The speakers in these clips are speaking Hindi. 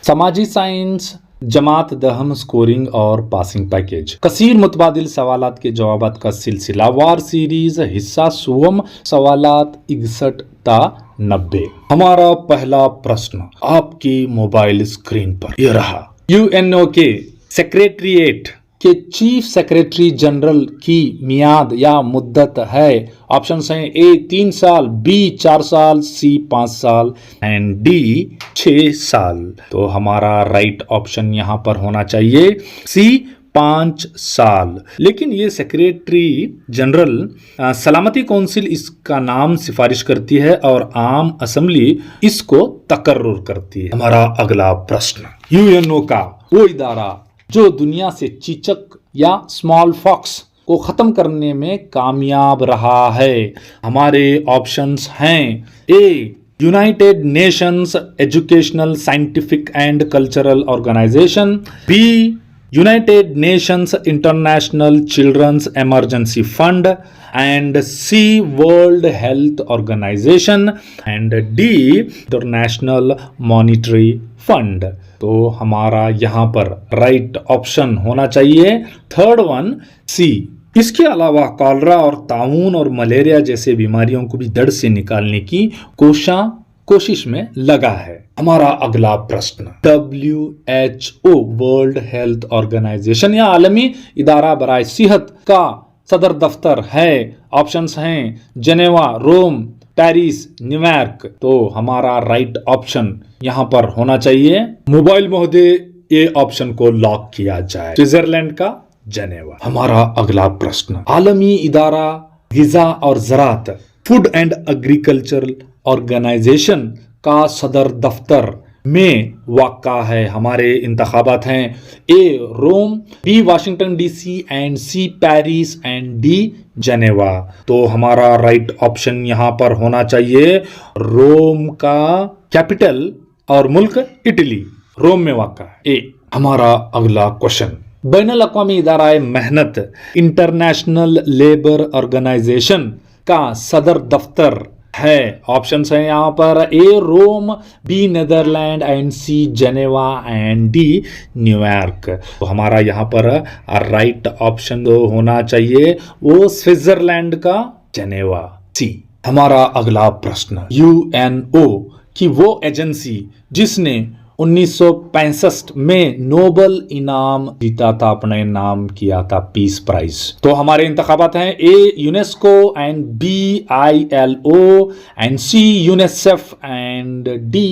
समाजी साइंस, जमात दहम स्कोरिंग और पासिंग पैकेज, कसीर मुतबादिल सवालात के जवाबात का सिलसिलावार सीरीज, हिस्सा सुवम सवालात 61 ता 90। हमारा पहला प्रश्न आपकी मोबाइल स्क्रीन पर यह रहा। यूएनओ के सेक्रेटरीट के चीफ सेक्रेटरी जनरल की मियाद या मुद्दत है। ऑप्शन हैं ए 3 साल, बी 4 साल, सी 5 साल एंड डी 6 साल। तो हमारा राइट ऑप्शन यहां पर होना चाहिए सी 5 साल। लेकिन ये सेक्रेटरी जनरल सलामती कौंसिल इसका नाम सिफारिश करती है और आम असम्बली इसको तकर्रुर करती है। हमारा अगला प्रश्न, यूएनओ का वो इदारा जो दुनिया से चीचक या स्मॉल फॉक्स को खत्म करने में कामयाब रहा है। हमारे ऑप्शंस हैं A United Nations Educational Scientific and Cultural Organization, B United Nations International Children's Emergency Fund and C World Health Organization and D International Monetary Fund. तो हमारा यहाँ पर राइट ऑप्शन होना चाहिए थर्ड वन सी। इसके अलावा कॉलरा और ताउन और मलेरिया जैसे बीमारियों को भी जड़ से निकालने की कोशिश में लगा है। हमारा अगला प्रश्न, WHO वर्ल्ड हेल्थ ऑर्गेनाइजेशन या आलमी इदारा बराए सेहत का सदर दफ्तर है। ऑप्शंस हैं जेनेवा, रोम, पेरिस, न्यूयॉर्क। तो हमारा राइट ऑप्शन यहां पर होना चाहिए मोबाइल महोदय ये ऑप्शन को लॉक किया जाए, स्विट्जरलैंड का जेनेवा। हमारा अगला प्रश्न, आलमी इदारा गिजा और ज़राअत फूड एंड एग्रीकल्चरल ऑर्गेनाइजेशन का सदर दफ्तर में वाक़ा है। हमारे इंतखाबात हैं A Rome, B Washington DC and C Paris and D Geneva. तो हमारा राइट ऑप्शन यहां पर होना चाहिए रोम का कैपिटल और मुल्क इटली, रोम में वाक़ा है। ए हमारा अगला क्वेश्चन, बैनुल अक़वामी इदारा मेहनत इंटरनेशनल लेबर ऑर्गेनाइजेशन का सदर दफ्तर है। ऑप्शंस हैं यहाँ पर A Rome, B Netherland and C Geneva and D New York. तो हमारा यहाँ पर राइट ऑप्शन जो होना चाहिए वो स्विट्जरलैंड का जेनेवा, सी। हमारा अगला प्रश्न, यूएनओ की वो एजेंसी जिसने 1965 में नोबल इनाम जीता था, अपने नाम किया था पीस प्राइज। तो हमारे इंतखाबात हैं A UNESCO and B ILO and C UNICEF and D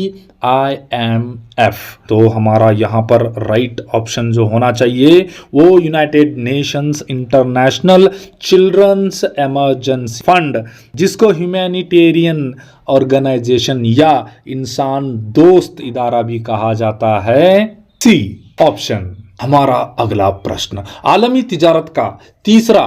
IMF। तो हमारा यहाँ पर राइट ऑप्शन जो होना चाहिए वो United Nations International Children's Emergency Fund, जिसको ह्यूमैनिटेरियन ऑर्गेनाइजेशन या इंसान दोस्त इदारा भी कहा जाता है, सी ऑप्शन। हमारा अगला प्रश्न, आलमी तिजारत का तीसरा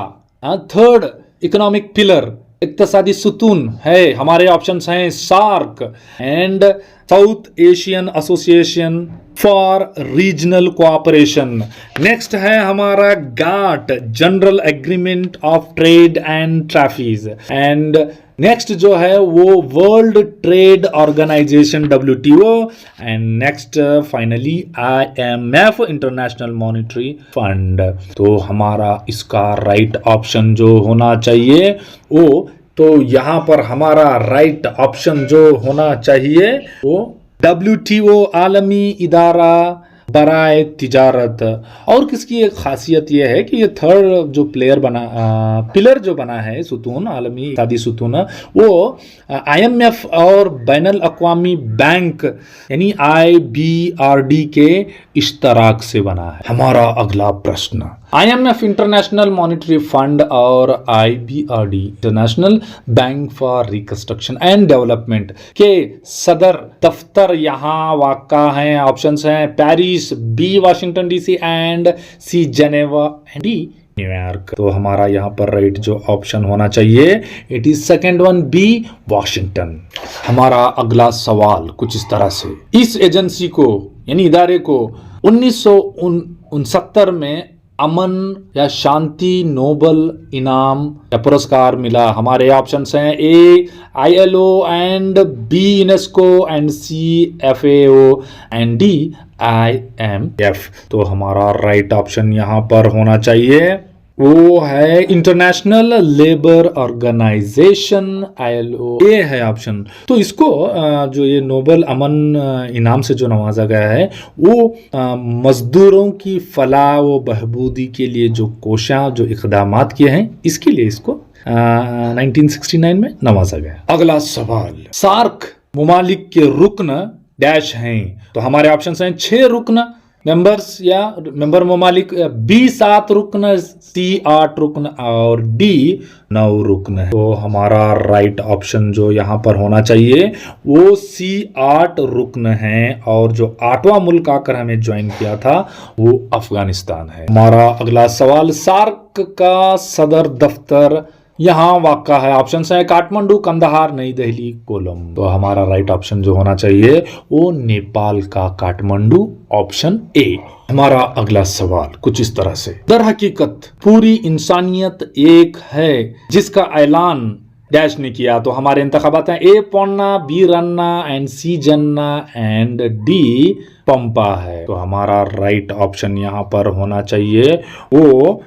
थर्ड इकोनॉमिक पिलर इक्तसादी सुतून है। हमारे ऑप्शंस हैं SAARC and South Asian Association for Regional Cooperation. Next है हमारा GATT, General Agreement of Trade and Traffic and next जो है वो World Trade Organization WTO and next finally IMF International Monetary Fund. तो हमारा इसका राइट ऑप्शन जो होना चाहिए वो, तो यहाँ पर हमारा राइट ऑप्शन जो होना चाहिए वो WTO आलमी इदारा बराए तिजारत। और किसकी एक खासियत यह है कि ये थर्ड जो पिलर जो बना है सुतून, आलमी इक़्तिसादी सुतून, वो IMF और बैनुल अक़वामी बैंक यानी IBRD के इश्तराक से बना है। हमारा अगला प्रश्न, IMF इंटरनेशनल मॉनिटरी फंड और IBRD International Bank for Reconstruction and Development के सदर दफ्तर यहाँ वाक़ा हैं। ऑप्शंस हैं Paris, B Washington DC and C Geneva and D New York. तो हमारा यहाँ पर राइट जो ऑप्शन होना चाहिए it is second one, B Washington. हमारा अगला सवाल कुछ इस तरह से, इस एजेंसी को यानी इदारे को 1969 में अमन या शांति नोबल इनाम या पुरस्कार मिला? हमारे ऑप्शंस हैं A ILO and B UNESCO and C FAO and D IMF। तो हमारा राइट ऑप्शन यहाँ पर होना चाहिए वो है इंटरनेशनल लेबर ऑर्गेनाइजेशन ILO, ये है ऑप्शन। तो इसको जो ये नोबल अमन इनाम से जो नवाजा गया है वो मजदूरों की फलाह व बहबूदी के लिए जो कोशिश जो इक़दामात किए हैं इसके लिए इसको 1969 में नवाजा गया। अगला सवाल, सार्क मुमालिक के रुकन डैश हैं? तो हमारे ऑप्शन हैं 6 रुकन मेंबर्स या मेंबर ममालिक, B 7 रुकन, C 8 रुकन और D 9 रुकन है। तो हमारा राइट ऑप्शन जो यहाँ पर होना चाहिए वो C 8 रुकन है और जो 8वां मुल्क आकर हमें ज्वाइन किया था वो अफगानिस्तान है। हमारा अगला सवाल, सार्क का सदर दफ्तर यहाँ वाक़ा है? ऑप्शन है काठमांडू, कंदहार, नई दिल्ली, कोलंबो। तो हमारा राइट ऑप्शन जो होना चाहिए वो नेपाल का काठमांडू, ऑप्शन ए। हमारा अगला सवाल कुछ इस तरह से, दर हकीकत पूरी इंसानियत एक है जिसका ऐलान डैश ने किया? तो हमारे इंतखाबात हैं ए पौन्ना, बी रन्ना एंड सी जन्ना एंड डी पंपा है। तो हमारा राइट ऑप्शन यहाँ पर होना चाहिए वो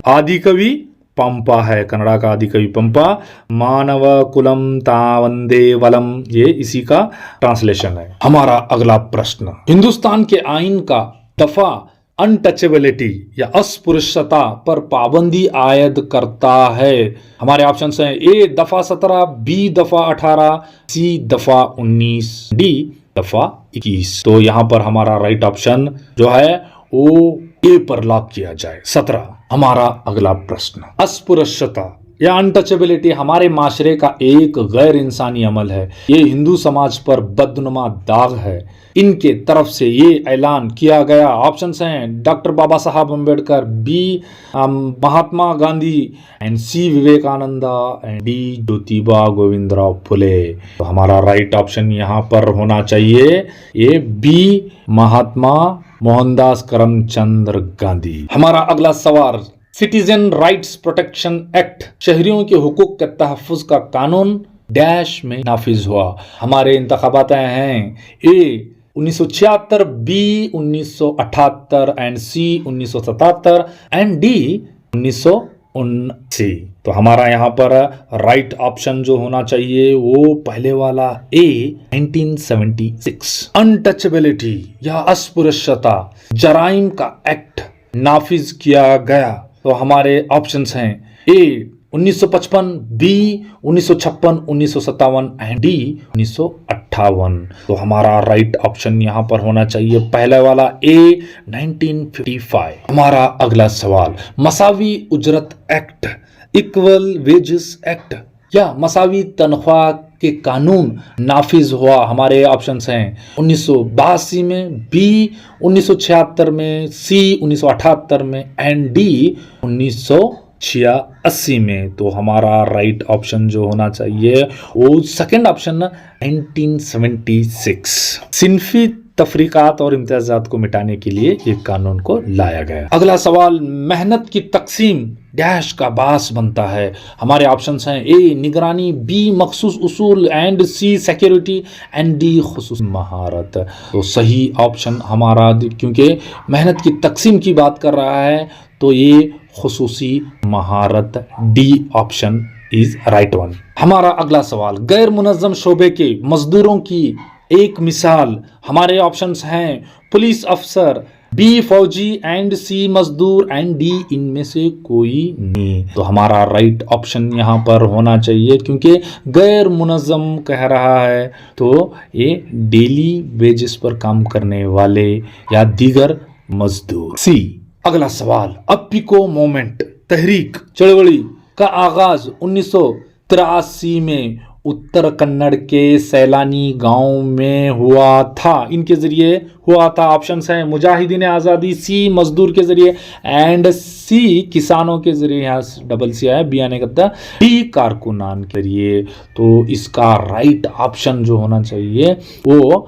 आदिकवि पंपा है, कन्नड़ा का आदिकवि पंपा। मानव कुलम तावंदे वलम, ये इसी का ट्रांसलेशन है। हमारा अगला प्रश्न, हिंदुस्तान के आइन का दफा अनटचेबिलिटी या अस्पृश्यता पर पाबंदी आयद करता है? हमारे ऑप्शन हैं ए दफा 17, बी दफा 18, सी दफा 19, डी दफा 21। तो यहाँ पर हमारा राइट ऑप्शन जो है वो ए पर लॉक किया जाए, 17। हमारा अगला प्रश्न, अस्पृश्यता या अनटचेबिलिटी हमारे माशरे का एक गैर इंसानी अमल है। ये हिंदू समाज पर बदनुमा दाग है। इनके तरफ से ये ऐलान किया गया। ऑप्शंस हैं Doctor Baba Saheb Ambedkar, B Mahatma Gandhi and C Vivekananda and D Jyotiba Govindrao Phule. तो हमारा राइट ऑप्शन यहाँ पर होना चाहिए ये बी महात्मा मोहनदास करमचंद गांधी। हमारा अगला सवाल, सिटीजन राइट्स प्रोटेक्शन एक्ट शहरियों के हुकूक के तहफ़्फ़ुज़ का कानून डैश में नाफिज हुआ? हमारे इंतखाबात हैं A 1976, B 1978 and C 1977 and D 1979। तो हमारा यहाँ पर राइट ऑप्शन जो होना चाहिए वो पहले वाला ए 1976। अनटचेबिलिटी या अस्पृश्यता जराइम का एक्ट नाफिज किया गया? तो हमारे ऑप्शंस हैं ए 1955, बी 1956, 1957 एंड डी 1958। तो हमारा राइट ऑप्शन यहाँ पर होना चाहिए पहला वाला ए 1955। हमारा अगला सवाल, मसावी उजरत एक्ट, इक्वल वेजेस एक्ट या मसावी तनख्वाह के कानून नाफिज हुआ? हमारे ऑप्शंस हैं 1982 में, बी 1976 में, सी 1978 में एंड डी 1986 में। तो हमारा राइट ऑप्शन जो होना चाहिए वो सेकंड ऑप्शन 1976। सिंफी तफरीकात और इम्तियाजात को मिटाने के लिए एक कानून को लाया गया। अगला सवाल, मेहनत की तकसीम डैश का बास बनता है? हमारे ऑप्शंस हैं ए निगरानी, बी मखसूस उसूल and C security and D खुसूस महारत। तो सही ऑप्शन हमारा, क्योंकि मेहनत की तकसीम की बात कर रहा है तो ये खुसूसी महारत, D option is right one. हमारा अगला सवाल, गैर मुनज़्ज़म शोबे के मजदूरों की एक मिसाल? हमारे ऑप्शंस हैं पुलिस अफसर, बी फौजी एंड सी मजदूर एंड डी इनमें से कोई नहीं। तो हमारा राइट ऑप्शन यहाँ पर होना चाहिए, क्योंकि गैर मुनज़्ज़म कह रहा है तो ये डेली वेजेस पर काम करने वाले या दीगर मजदूर, सी। अगला सवाल, अप्पिको मोमेंट तहरीक चळवळी का आगाज 1983 में उत्तर कन्नड़ के सैलानी गांव में हुआ था। इनके जरिए हुआ था। ऑप्शंस हैं मुजाहिदीन आज़ादी, सी मजदूर के जरिए एंड सी किसानों के जरिए, यहाँ डबल सी आया, बी आने का, डी कारकुनान के जरिए। तो इसका राइट ऑप्शन जो होना चाहिए वो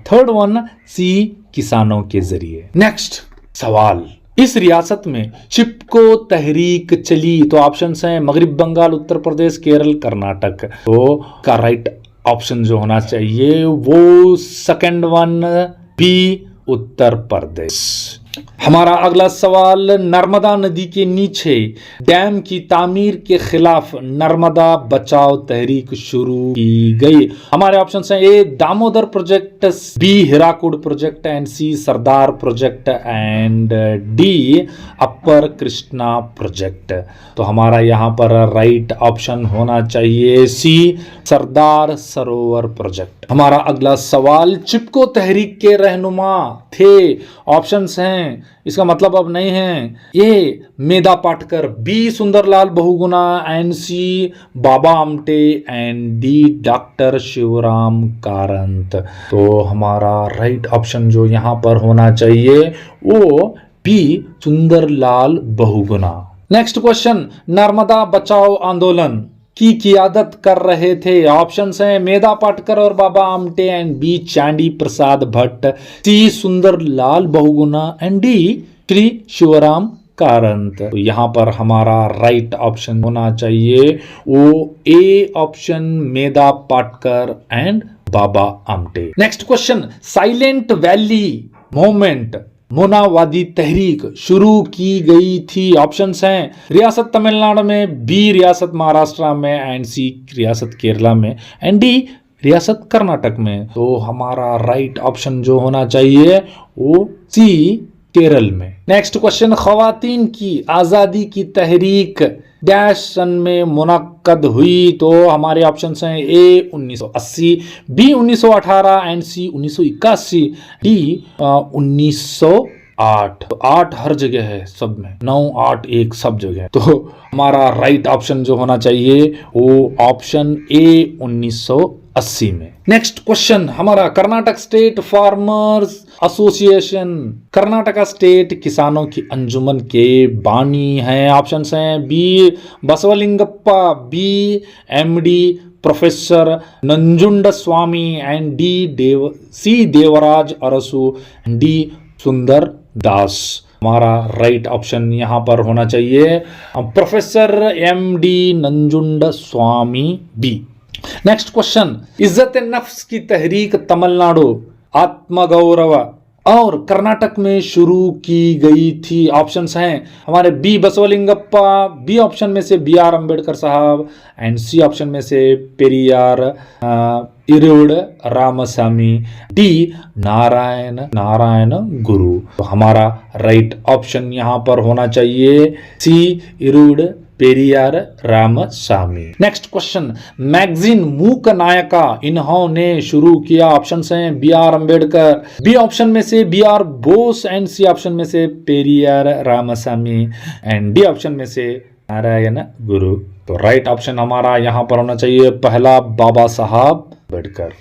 थर्ड वन, सी किसानों के जरिए। नेक्स्ट सवाल, इस रियासत में चिपको तहरीक चली, तो ऑप्शन हैं मगरिब बंगाल, उत्तर प्रदेश, केरल, कर्नाटक। तो का राइट ऑप्शन जो होना चाहिए वो second one, B, Uttar Pradesh. हमारा अगला सवाल, नर्मदा नदी के नीचे डैम की तामीर के खिलाफ नर्मदा बचाओ तहरीक शुरू की गई। हमारे ऑप्शन हैं A Damodar project, B Hirakud project, and C Sardar project, and D upper Krishna project. तो हमारा यहाँ पर राइट ऑप्शन होना चाहिए सी, सरदार सरोवर प्रोजेक्ट। हमारा अगला सवाल, चिपको तहरीक के रहनुमा थे, ऑप्शंस हैं, इसका मतलब अब नहीं है, A Medha Patkar, B Sundarlal Bahuguna, and C Baba Amte, and D Doctor Shivram Karanth. तो हमारा राइट ऑप्शन जो यहां पर होना चाहिए वो B Sundarlal Bahuguna. Next question, Narmada Bachao Andolan की क़ियादत कर रहे थे, ऑप्शंस हैं मेधा पाटकर और Baba Amte, and B Chandi Prasad Bhatt, C Sunderlal Bahuguna, and D Shri Shivram Karanth. तो यहाँ पर हमारा राइट ऑप्शन होना चाहिए वो A option, Medha Patkar and Baba Amte. Next question, Silent Valley movement मोनावादी तहरीक शुरू की गई थी, ऑप्शंस हैं रियासत तमिलनाडु में, बी रियासत महाराष्ट्र में, एंड सी रियासत केरला में, एंड डी रियासत कर्नाटक में। तो हमारा राइट ऑप्शन जो होना चाहिए वो सी, केरल में। नेक्स्ट क्वेश्चन, खवातीन की आज़ादी की तहरीक डैश सन में मुनक्कद हुई, तो हमारे ऑप्शंस हैं ए 1980, बी 1918, एंड सी 1981, डी 1908। तो 8 हर जगह है सब में, 9, 8, 1 सब जगह। तो हमारा राइट ऑप्शन जो होना चाहिए वो ऑप्शन ए 1980 में। नेक्स्ट क्वेश्चन, हमारा Karnataka State Farmers Association, Karnataka State किसानों की अंजुमन के बानी हैं, ऑप्शंस हैं B Basavalingappa, B MD professor Nanjunda Swamy, and D C Devaraj Urs, D Sundar Das. हमारा राइट ऑप्शन यहाँ पर होना चाहिए professor MD Nanjunda Swamy, B. Next question, इज्जत नफ्स की तहरीक तमिलनाडु, आत्मगौरव और कर्नाटक में शुरू की गई थी, ऑप्शंस हैं हमारे बी बसवलिंगप्पा, बी ऑप्शन में से बी आर अम्बेडकर साहब, एंड सी ऑप्शन में से पेरियार इरुड रामस्वामी, डी नारायण गुरु। तो हमारा राइट ऑप्शन यहाँ पर होना चाहिए C, Erode Periyar Ramaswamy. Next question, magazine Mook Nayak इन्होंने शुरू किया, ऑप्शन हैं B R Ambedkar, B option में से B R Bose, and C option में से Periyar Ramaswamy, and D option में से नारायण गुरु। तो राइट ऑप्शन हमारा यहाँ पर होना चाहिए पहला, बाबा साहब अम्बेडकर।